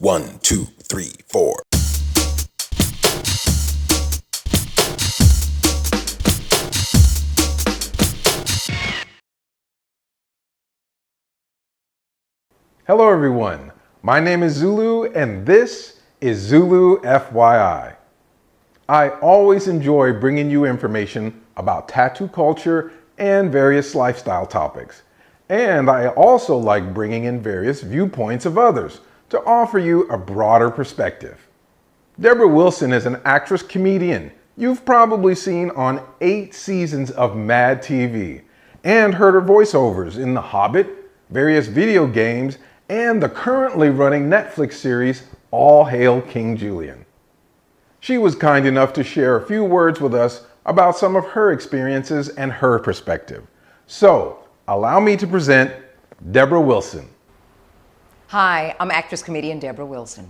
1, 2, 3, 4. Hello everyone, my name is Zulu and this is Zulu FYI. I always enjoy bringing you information about tattoo culture and various lifestyle topics. And I also like bringing in various viewpoints of others to offer you a broader perspective. Debra Wilson is an actress comedian you've probably seen on 8 seasons of Mad TV and heard her voiceovers in The Hobbit, various video games, and the currently running Netflix series All Hail King Julien. She was kind enough to share a few words with us about some of her experiences and her perspective. So, allow me to present Debra Wilson. Hi, I'm actress-comedian Debra Wilson.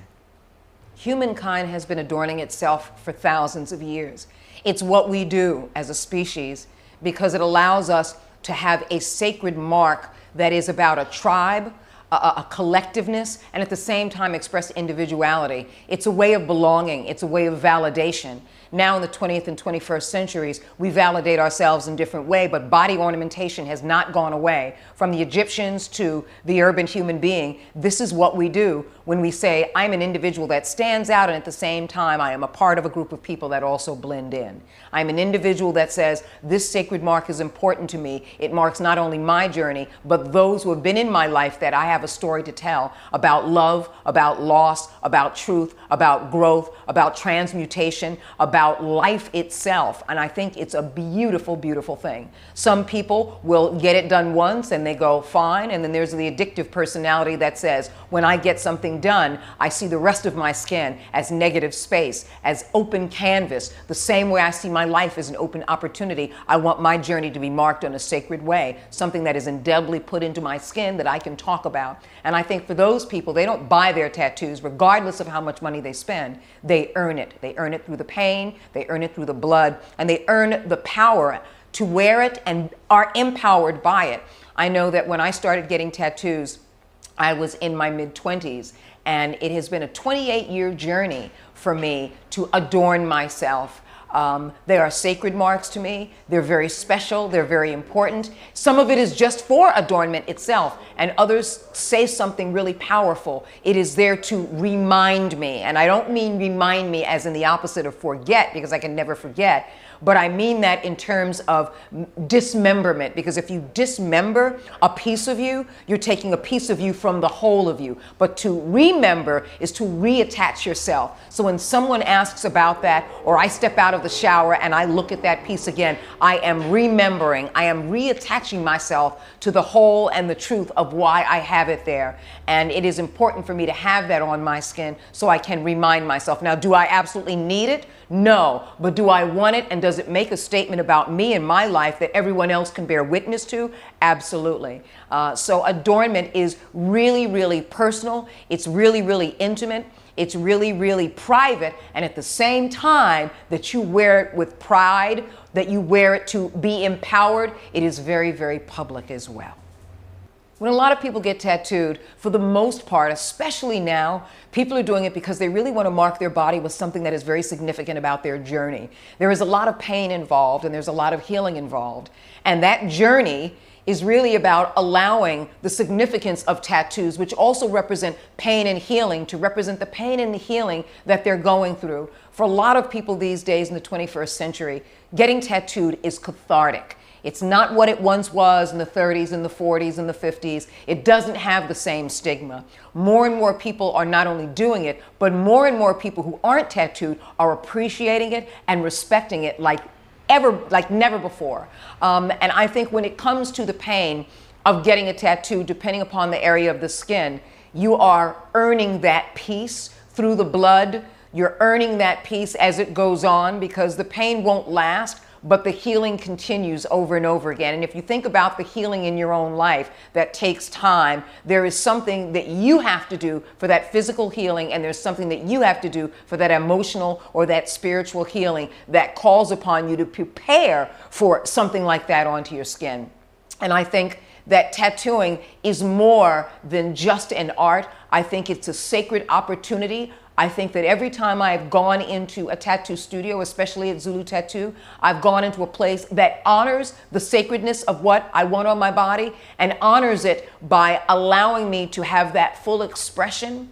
Humankind has been adorning itself for thousands of years. It's what we do as a species because it allows us to have a sacred mark that is about a tribe, a collectiveness, and at the same time express individuality. It's a way of belonging. It's a way of validation. Now in the 20th and 21st centuries, we validate ourselves in different ways, but body ornamentation has not gone away. From the Egyptians to the urban human being, this is what we do when we say, I'm an individual that stands out, and at the same time, I am a part of a group of people that also blend in. I'm an individual that says, this sacred mark is important to me. It marks not only my journey, but those who have been in my life that I have a story to tell about love, about loss, about truth, about growth, about transmutation, about life itself. And I think it's a beautiful, beautiful thing. Some people will get it done once and they go fine. And then there's the addictive personality that says, when I get something done, I see the rest of my skin as negative space, as open canvas. The same way I see my life as an open opportunity, I want my journey to be marked in a sacred way, something that is indelibly put into my skin that I can talk about. And I think for those people, they don't buy their tattoos regardless of how much money they spend. They earn it. They earn it through the pain, they earn it through the blood, and they earn the power to wear it and are empowered by it. I know that when I started getting tattoos, I was in my mid-20s, and it has been a 28-year journey for me to adorn myself. They are sacred marks to me. They're very special. They're very important. Some of it is just for adornment itself, and others say something really powerful. It is there to remind me, and I don't mean remind me as in the opposite of forget, because I can never forget, but I mean that in terms of dismemberment, because if you dismember a piece of you, you're taking a piece of you from the whole of you. But to remember is to reattach yourself. So when someone asks about that, or I step out of the shower and I look at that piece again, I am remembering, I am reattaching myself to the whole and the truth of why I have it there. And it is important for me to have that on my skin so I can remind myself. Now, do I absolutely need it? No, but do I want it, and does it make a statement about me and my life that everyone else can bear witness to? Absolutely. So adornment is really, really personal. It's really, really intimate. It's really, really private. And at the same time that you wear it with pride, that you wear it to be empowered, it is very, very public as well. When a lot of people get tattooed, for the most part, especially now, people are doing it because they really want to mark their body with something that is very significant about their journey. There is a lot of pain involved, and there's a lot of healing involved. And that journey is really about allowing the significance of tattoos, which also represent pain and healing, to represent the pain and the healing that they're going through. For a lot of people these days in the 21st century, getting tattooed is cathartic. It's not what it once was in the 30s and the 40s and the 50s. It doesn't have the same stigma. More and more people are not only doing it, but more and more people who aren't tattooed are appreciating it and respecting it like never before. And I think when it comes to the pain of getting a tattoo, depending upon the area of the skin, you are earning that peace through the blood. You're earning that peace as it goes on, because the pain won't last, but the healing continues over and over again. And if you think about the healing in your own life that takes time, there is something that you have to do for that physical healing, and there's something that you have to do for that emotional or that spiritual healing that calls upon you to prepare for something like that onto your skin. And I think that tattooing is more than just an art. I think it's a sacred opportunity. I think that every time I've gone into a tattoo studio, especially at Zulu Tattoo, I've gone into a place that honors the sacredness of what I want on my body and honors it by allowing me to have that full expression.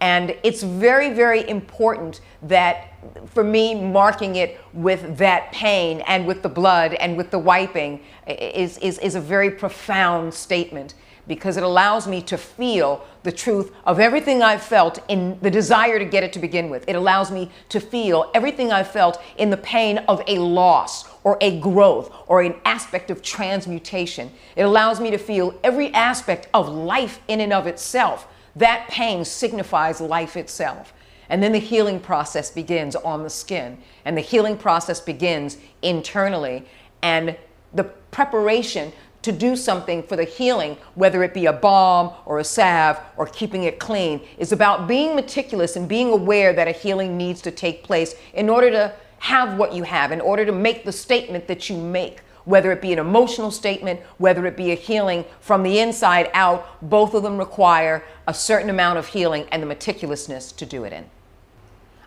And it's very, very important that for me, marking it with that pain and with the blood and with the wiping is a very profound statement, because it allows me to feel the truth of everything I've felt in the desire to get it to begin with. It allows me to feel everything I've felt in the pain of a loss or a growth or an aspect of transmutation. It allows me to feel every aspect of life in and of itself. That pain signifies life itself. And then the healing process begins on the skin. And the healing process begins internally. And the preparation to do something for the healing, whether it be a balm or a salve or keeping it clean, is about being meticulous and being aware that a healing needs to take place in order to have what you have, in order to make the statement that you make. Whether it be an emotional statement, whether it be a healing from the inside out, both of them require a certain amount of healing and the meticulousness to do it in.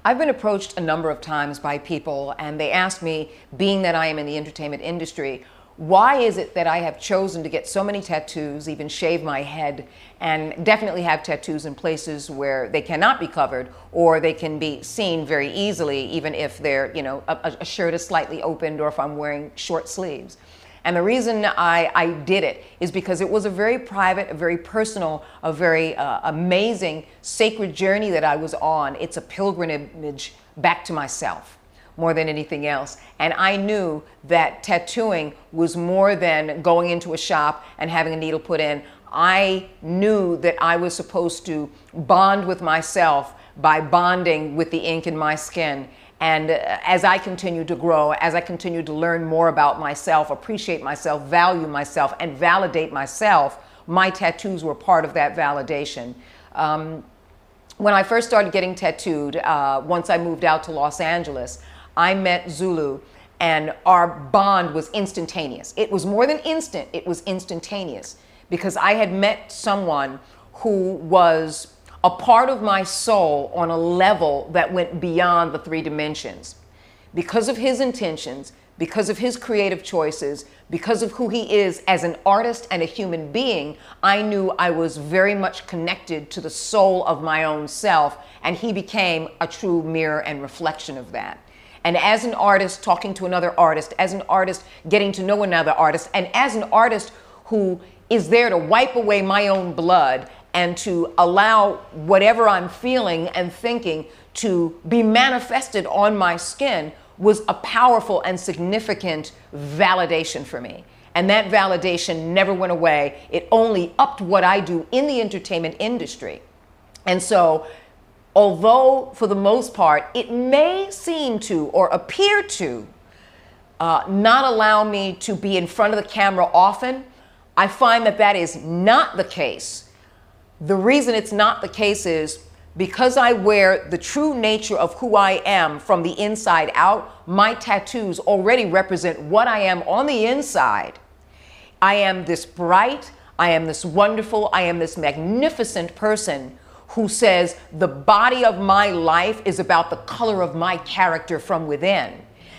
I've been approached a number of times by people, and they ask me, being that I am in the entertainment industry, why is it that I have chosen to get so many tattoos, even shave my head, and definitely have tattoos in places where they cannot be covered or they can be seen very easily, even if they're, a shirt is slightly opened or if I'm wearing short sleeves. And the reason I did it is because it was a very private, a very personal, a very amazing, sacred journey that I was on. It's a pilgrimage back to myself more than anything else. And I knew that tattooing was more than going into a shop and having a needle put in. I knew that I was supposed to bond with myself by bonding with the ink in my skin. And as I continued to grow, as I continued to learn more about myself, appreciate myself, value myself, and validate myself, my tattoos were part of that validation. When I first started getting tattooed, once I moved out to Los Angeles, I met Zulu, and our bond was instantaneous. It was more than instant, it was instantaneous, because I had met someone who was a part of my soul on a level that went beyond the 3 dimensions. Because of his intentions, because of his creative choices, because of who he is as an artist and a human being, I knew I was very much connected to the soul of my own self, and he became a true mirror and reflection of that. And as an artist talking to another artist, as an artist getting to know another artist, and as an artist who is there to wipe away my own blood and to allow whatever I'm feeling and thinking to be manifested on my skin, was a powerful and significant validation for me. And that validation never went away. It only upped what I do in the entertainment industry. And so, although for the most part, it may seem to or appear to not allow me to be in front of the camera often, I find that that is not the case. The reason it's not the case is because I wear the true nature of who I am from the inside out. My tattoos already represent what I am on the inside. I am this bright, I am this wonderful, I am this magnificent person who says the body of my life is about the color of my character from within.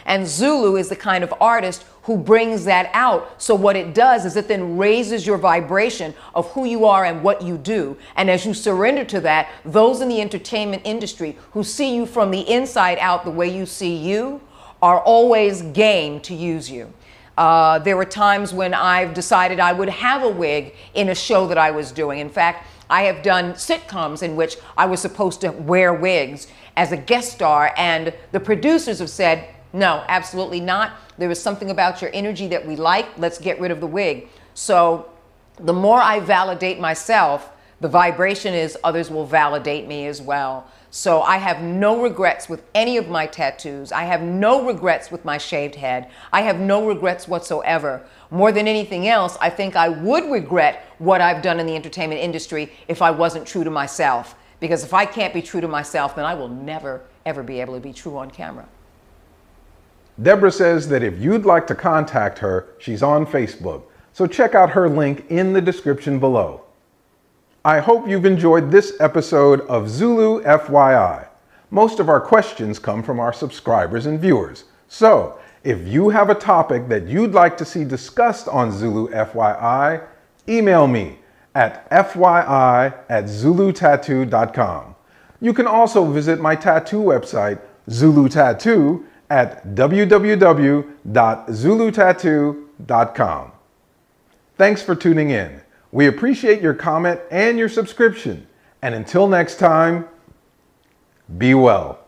And Zulu is the kind of artist who brings that out. So what it does is it then raises your vibration of who you are and what you do. And as you surrender to that, those in the entertainment industry who see you from the inside out the way you see you are always game to use you. There were times when I've decided I would have a wig in a show that I was doing. In fact, I have done sitcoms in which I was supposed to wear wigs as a guest star, and the producers have said, no, absolutely not. There is something about your energy that we like. Let's get rid of the wig. So the more I validate myself, the vibration is others will validate me as well. So I have no regrets with any of my tattoos. I have no regrets with my shaved head. I have no regrets whatsoever. More than anything else, I think I would regret what I've done in the entertainment industry if I wasn't true to myself. Because if I can't be true to myself, then I will never, ever be able to be true on camera. Debra says that if you'd like to contact her, she's on Facebook. so check out her link in the description below. I hope you've enjoyed this episode of Zulu FYI. Most of our questions come from our subscribers and viewers. So, if you have a topic that you'd like to see discussed on Zulu FYI, email me at fyi@zulutattoo.com. You can also visit my tattoo website, Zulu Tattoo, at www.zulutattoo.com. Thanks for tuning in. We appreciate your comment and your subscription. And until next time, be well.